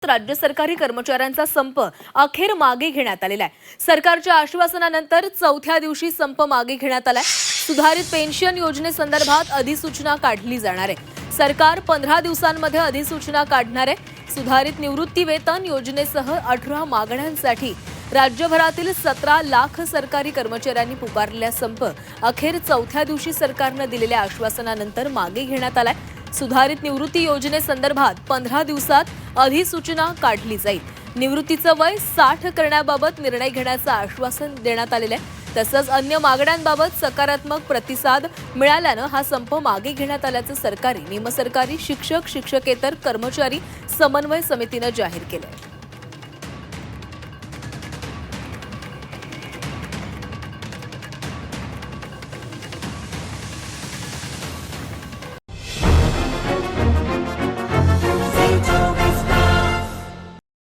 राज्य सरकारी कर्मचाऱ्यांचा संप अखेर मागे घेण्यात आलेला आहे। सरकारच्या आश्वासनानंतर चौथ्या दिवशी संप मागे घेण्यात आलाय। सुधारित पेन्शन योजनेसंदर्भात अधिसूचना काढली जाणार आहे। सरकार 15 दिवसांमध्ये अधिसूचना काढणार आहे। सुधारित निवृत्ती वेतन योजनेसह 18 मागण्यांसाठी राज्यभरातील 17 लाख सरकारी कर्मचाऱ्यांनी पुकारलेला संप अखेर चौथ्या दिवशी सरकारने दिलेल्या आश्वासनानंतर मागे घेण्यात आलाय। सुधारित निवृत्ती योजनेसंदर्भात 15 दिवसात अधिसूचना काढली जाईल। निवृत्तीचं वय 60 करण्याबाबत निर्णय घेण्याचं आश्वासन देण्यात आलेलं आहे। तसंच अन्य मागण्यांबाबत सकारात्मक प्रतिसाद मिळाल्यानं हा संप मागे घेण्यात आल्याचं सरकारी, निमसरकारी, शिक्षक, शिक्षकेतर कर्मचारी समन्वय समितीनं जाहीर केलंय।